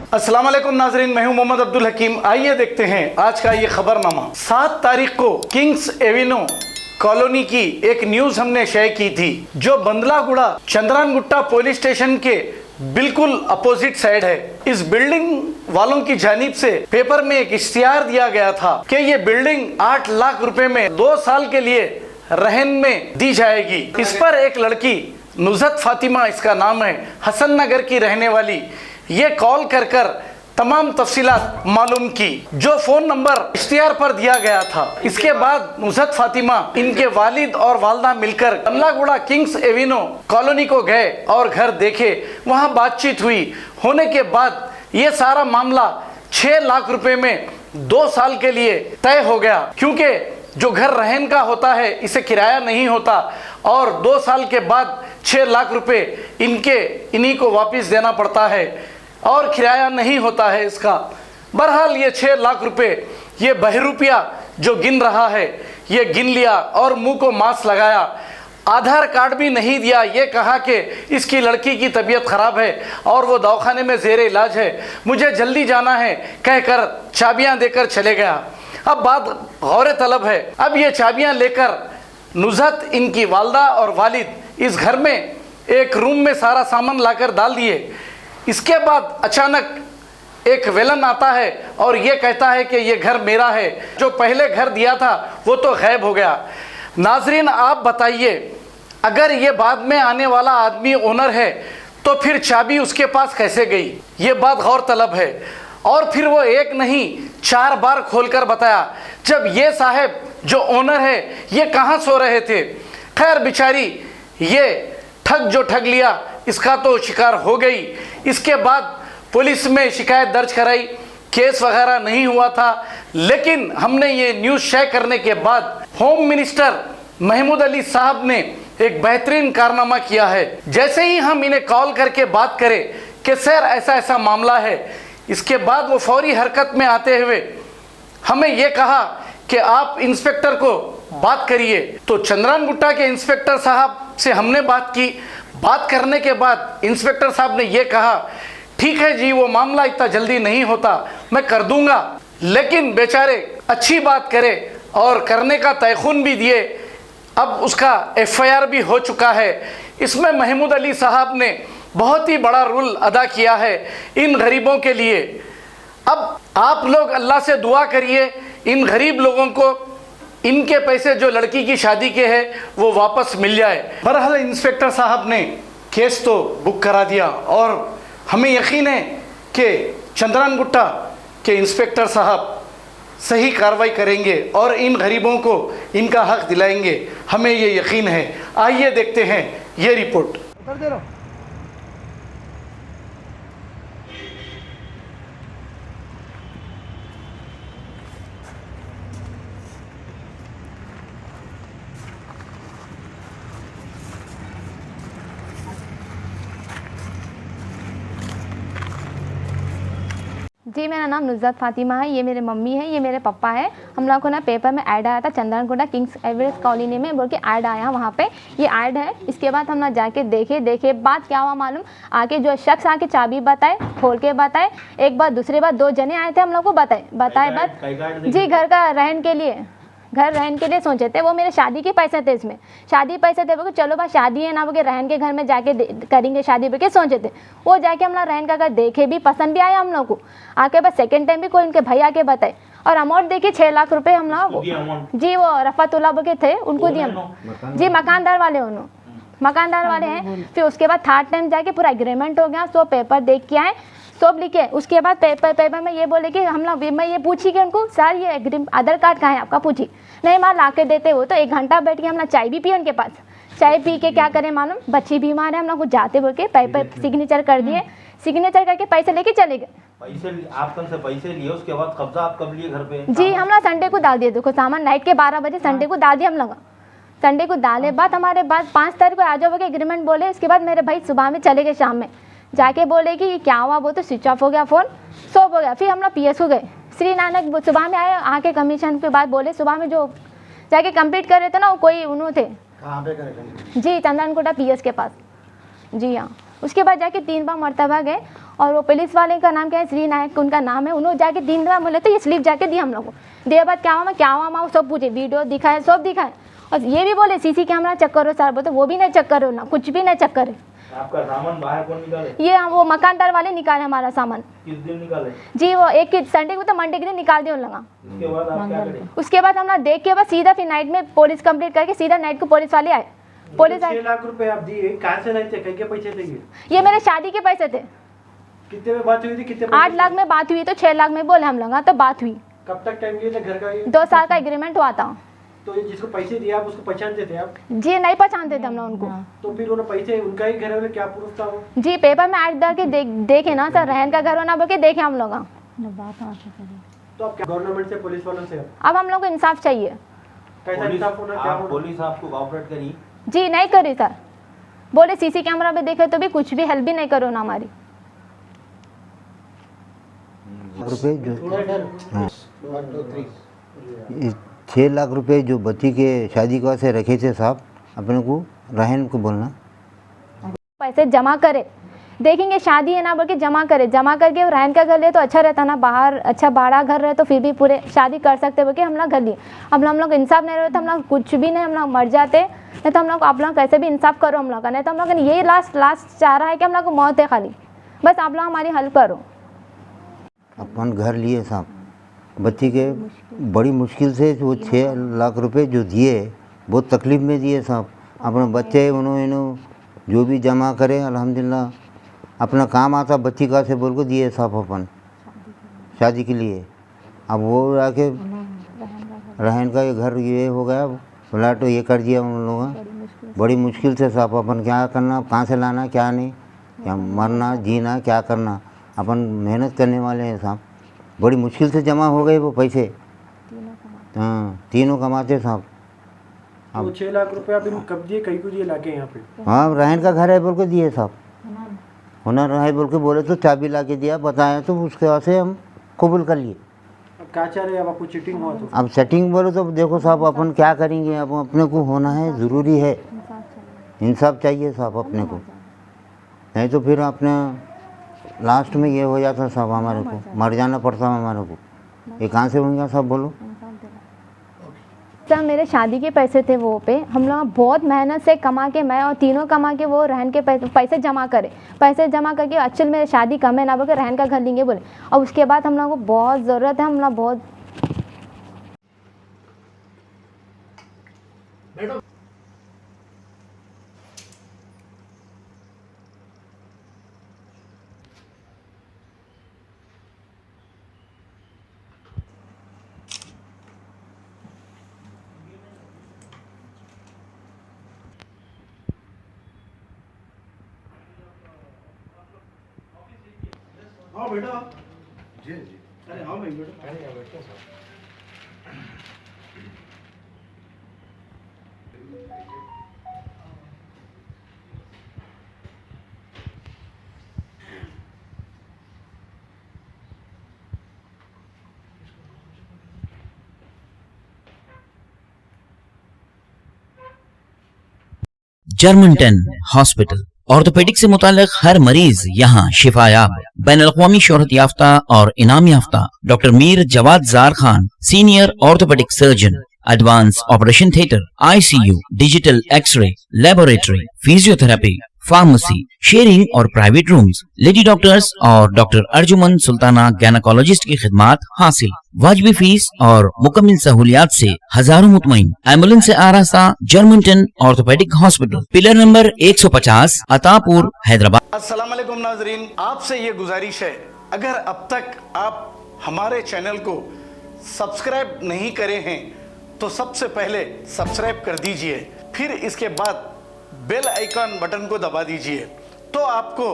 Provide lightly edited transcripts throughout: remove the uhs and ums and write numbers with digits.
अस्सलाम वालेकुम नाजरीन, मैं हूं मोहम्मद अब्दुल हकीम। आइए देखते हैं आज का ये खबरनामा। 7 तारीख को किंग्स एवेन्यू कॉलोनी की एक न्यूज हमने शेयर की थी, जो बंदलागुड़ा चंद्रानगुट्टा पुलिस स्टेशन के बिल्कुल अपोजिट साइड है। इस बिल्डिंग वालों की जानिब से पेपर में एक इश्तिहार दिया गया था कि ये बिल्डिंग 8 लाख रुपए में 2 साल के लिए रहन में दी जाएगी। इस पर एक लड़की नुज़त फातिमा, इसका नाम है, हसन नगर की रहने वाली, ये कॉल कर तमाम तफसीलात मालूम की, जो फोन नंबर इश्तिहार पर दिया गया था। इसके बाद नुज़त फातिमा, इनके वालिद और वालदा मिलकर बंदलागुड़ा किंग्स एवेन्यू कॉलोनी को गए और घर देखे। वहां बातचीत हुई। होने के बाद ये सारा मामला 6 लाख रुपए में 2 साल के लिए तय हो गया, क्योंकि जो घर रहन का होता है इसे किराया नहीं होता और 2 साल के बाद 6 लाख रुपए इन्हीं को वापस देना पड़ता है और किराया नहीं होता है इसका। बहरहाल ये 6 लाख रुपए, ये बहरूपिया जो गिन रहा है, ये गिन लिया और मुंह को मास्क लगाया। आधार कार्ड भी नहीं दिया। ये कहा कि इसकी लड़की की तबीयत ख़राब है और वो दवाखाने में ज़ेर इलाज है, मुझे जल्दी जाना है, कहकर चाबियां देकर चले गया। अब बात गौर तलब है। अब ये चाबियां लेकर नुज़त, इनकी वालदा और वालिद इस घर में एक रूम में सारा सामान लाकर डाल दिए। इसके बाद अचानक एक वेलन आता है और ये कहता है कि ये घर मेरा है। जो पहले घर दिया था वो तो गायब हो गया। नाजरीन, आप बताइए, अगर ये बाद में आने वाला आदमी ओनर है तो फिर चाबी उसके पास कैसे गई? ये बात गौर तलब है। और फिर वो एक नहीं 4 बार खोलकर बताया, जब ये साहब जो ओनर है ये कहाँ सो रहे थे। खैर बेचारी ये ठग जो ठग लिया, इसका तो शिकार हो गई। इसके बाद पुलिस में शिकायत दर्ज कराई, केस वगैरह नहीं हुआ था। लेकिन हमने ये न्यूज़ शेयर करने के बाद होम मिनिस्टर महमूद अली साहब ने एक बेहतरीन कारनामा किया है। जैसे ही हम इन्हें कॉल करके बात करें कि सर ऐसा ऐसा मामला है, इसके बाद वो फौरी हरकत में आते हुए हमें ये कहा कि आप इंस्पेक्टर को बात करिए। तो चंद्रानगुट्टा के इंस्पेक्टर साहब से हमने बात की। बात करने के बाद इंस्पेक्टर साहब ने ये कहा, ठीक है जी, वो मामला इतना जल्दी नहीं होता, मैं कर दूंगा। लेकिन बेचारे अच्छी बात करे और करने का तयखुन भी दिए। अब उसका FIR भी हो चुका है। इसमें महमूद अली साहब ने बहुत ही बड़ा रोल अदा किया है इन गरीबों के लिए। अब आप लोग अल्लाह से दुआ करिए, इन गरीब लोगों को इनके पैसे जो लड़की की शादी के हैं वो वापस मिल जाए। बहरहाल इंस्पेक्टर साहब ने केस तो बुक करा दिया और हमें यकीन है कि चंद्रानगुट्टा के इंस्पेक्टर साहब सही कार्रवाई करेंगे और इन गरीबों को इनका हक दिलाएंगे, हमें ये यकीन है। आइए देखते हैं ये रिपोर्ट। जी, मेरा नाम नुज़त फातिमा है, ये मेरे मम्मी है, ये मेरे पापा है। हम लोग को ना पेपर में ऐड आया था चंद्रानगुट्टा किंग्स एवेन्यू कॉलोनी में, बोल के ऐड आया वहाँ पे, ये ऐड है। इसके बाद हम ना जाके देखे बात क्या हुआ मालूम, आके जो शख्स आके चाबी बताए, खोल के बताए, एक बार दूसरी बार 2 जने आए थे, हम लोग को बताए बात जी, घर का रहन के लिए सोचे थे। वो मेरे शादी के पैसे थे, इसमें शादी पैसे थे, बोले चलो बस शादी है ना, बोले रहन के घर में जाके करेंगे शादी, बोल के सोचे थे। वो जाके हम लोग रहन का घर देखे भी, पसंद भी आया हम लोग को। आके बस सेकंड टाइम भी कोई उनके भैया के बताए और अमाउंट देखिए 6 लाख रुपए हम लोग जी, वो रफ़तुल्लाह बोल के थे, उनको दिए जी, मकानदार वाले हैं। फिर उसके बाद 3rd टाइम जाके पूरा एग्रीमेंट हो गया, सो पेपर देख के आए, सब लिखे। उसके बाद पेपर में ये बोले कि हम लोग, मैं ये पूछी कि उनको, सर ये आधार कार्ड कहाँ है आपका, पूछी नहीं, माँ ला के देते। वो तो 1 घंटा बैठ के हम लोग चाय भी पिए उनके पास। चाय पी के क्या करें मालूम, बच्ची बीमार है, हम लोग जाते बोल के पेपर सिग्नेचर कर दिए। सिग्नेचर करके पैसे लेके चले गए। पैसे लिए, उसके बाद कब्जा आप कब लिए घर पे? जी, हम लोग संडे को डाल दिए। देखो सामान नाइट के 12 बजे संडे को डाल दिए हम लोग। संडे को डाले बाद हमारे बाद 5 तारीख को आ जाओ के एग्रीमेंट बोले। इसके बाद मेरे भाई सुबह में चले गए, शाम में जाके बोले कि क्या हुआ, वो तो स्विच ऑफ हो गया फ़ोन, सॉफ हो गया। फिर हम लोग PS को गए, श्री नानक सुबह में आए, आके कमीशन के बाद बोले, सुबह में जो जाके कंप्लीट कर रहे थे ना, वो कोई उन्होंने थे जी, चंद्रानगुट्टा PS के पास जी। हाँ, उसके बाद जाके 3 बार मरतबा गए और वो पुलिस वाले का नाम क्या है, श्री नायक उनका नाम है, उन्होंने जाके दिन रात बोले तो ये स्लिप जाके दी हम लोग को। देर बाद क्या हुआ मैं सब पूछे, वीडियो दिखाए, सब दिखाए, और ये भी बोले सीसी कैमरा चेक करो सर, बोलते वो भी नहीं चेक करो ना, कुछ भी नहीं चेक करे। आपका सामान बाहर कौन निकाले? ये वो मकानदार वाले निकाले हमारा सामान। किस दिन निकाले? जी वो एक संडे को तो मंडे के दिन निकाल दिए उन लोग। उसके बाद आप क्या करें? उसके बाद हम लोग देख के बस सीधा फिर नाइट में पुलिस कंप्लीट करके सीधा नाइट को पुलिस वाले आए। पुलिस 6 लाख रुपए आप दिए, कहाँ से लाए थे, कहीं के पैसे थे ये मेरे शादी के पैसे थे। कितने में बात हुई थी, कितने 8 लाख में बात हुई तो 6 लाख में बोले हम लोग, हाँ तो बात हुई। कब तक टाइम लिए थे घर का ये? 2 साल का एग्रीमेंट हुआ था। तो ये जिसको पैसे दिए आप उसको पहचानते थे आप? जी नहीं पहचानते थे हम लोग उनको। तो फिर उन्होंने पैसे उनका ही घर वाले क्या प्रूफ था वो? जी पेपर में ऐड डाल के देखे ना सर, रहन का घर होना बोल के देखे हम लोग। तो आप क्या गवर्नमेंट से, पुलिस वालों से अब हम लोग को इंसाफ चाहिए। कैसा इंसाफ होना, क्या होना? पुलिस आपको कोऑपरेट करी? जी नहीं करी सर, बोले सीसी कैमरा पे देखे तो भी कुछ भी हेल्प भी नहीं करो ना हमारी। रुपए जो 6 लाख रुपए जो बच्ची के शादी का से रखे थे साहब, अपने को रहन को बोलना पैसे जमा करे, देखेंगे शादी है ना बोल के जमा करे, जमा करके रहन का घर ले तो अच्छा रहता ना, बाहर अच्छा भाड़ा घर रहे तो फिर भी पूरे शादी कर सकते बोल के हम लोग घर लिए। अब हम लोग इंसाफ नहीं रहे तो हम लोग कुछ भी नहीं, हम लोग मर जाते। नहीं तो हम लोग आप लोग कैसे भी इंसाफ करो हम लोग का, नहीं तो हम लोग यही लास्ट चाह रहा है कि हम लोग को मौत है खाली, बस आप लोग हमारी हल करो। अपन घर लिए साहब, बच्ची के बड़ी मुश्किल से वो 6 लाख रुपए जो दिए बहुत तकलीफ़ में दिए साहब। अपने बच्चे उन्होंने जो भी जमा करे अल्हम्दुलिल्लाह अपना काम आता बच्ची का से बोल को दिए साहब अपन शादी के लिए। अब वो आके रहन का ये घर ये हो गया, फ्लैट ये कर दिया उन लोगों ने, बड़ी मुश्किल से साहब। अपन क्या करना, कहाँ से लाना, क्या नहीं, क्या मरना जीना क्या करना, अपन मेहनत करने वाले हैं साहब। बड़ी मुश्किल से जमा हो गए वो पैसे, हाँ तीनों कमाते साहब। वो 6 लाख रुपए आप इनको कब दिए, कहीं को दिए लाके यहाँ पे? हाँ रहन का घर है बोल के दिए साहब, हुनर है बोल के बोले तो चाबी ला के दिया, बताया तो उसके वहाँ से हम कबूल कर लिए। अब क्या चाह रहे हैं, अब आपको चीटिंग हुआ तो? अब सेटिंग बोले तो देखो साहब अपन क्या करेंगे, अब अपने को होना है, ज़रूरी है, इंसाफ चाहिए साहब अपने को, नहीं तो फिर अपने लास्ट में ये हो जाता साहब, हमारे को मर जाना पड़ता हमारे को। ये कहाँ से होंगे साहब बोलो? सर मेरे शादी के पैसे थे वो पे, हम लोग बहुत मेहनत से कमा के, मैं और तीनों कमा के वो रहन के पैसे जमा करे, पैसे जमा करके एक्चुअल में शादी कम है ना बोल के रहन का घर लेंगे बोले। और उसके बाद हम लोग को बहुत ज़रूरत है, हम लोग बहुत हाँ बेटा जी जी, अरे हाँ भाई बेटा, अरे बैठो सर। जर्मनटन हॉस्पिटल ऑर्थोपेडिक से मुताल्लिक हर मरीज यहाँ शिफायाब। बैनुल-अक़वामी शोहरत याफ्ता और इनाम याफ्ता doctor Mir Jawad Zar Khan, senior orthopaedic surgeon, advance operation theatre, ICU, digital x ray, laboratory, physiotherapy, pharmacy, sharing और प्राइवेट रूम्स, लेडी डॉक्टर्स और डॉक्टर अर्जुमन सुल्ताना गैनकोलॉजिस्ट की खिदमात हासिल। वाजिबी फीस और मुकम्मल सहूलियात से हजारों मुतमईन। एम्बुलेंस से आरास्ता Germantown orthopaedic hospital, pillar number 150, Attapur, Hyderabad. अस्सलाम वालेकुम नाजरीन, आपसे ये गुजारिश है, अगर अब तक आप हमारे चैनल को सब्सक्राइब नहीं करे हैं तो सबसे पहले सब्सक्राइब कर दीजिए, फिर इसके बाद बेल आइकन बटन को दबा दीजिए, तो आपको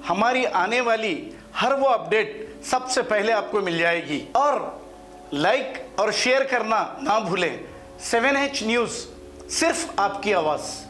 हमारी आने वाली हर वो अपडेट सबसे पहले आपको मिल जाएगी। और लाइक और शेयर करना ना भूलें। 7H न्यूज़, सिर्फ आपकी आवाज़।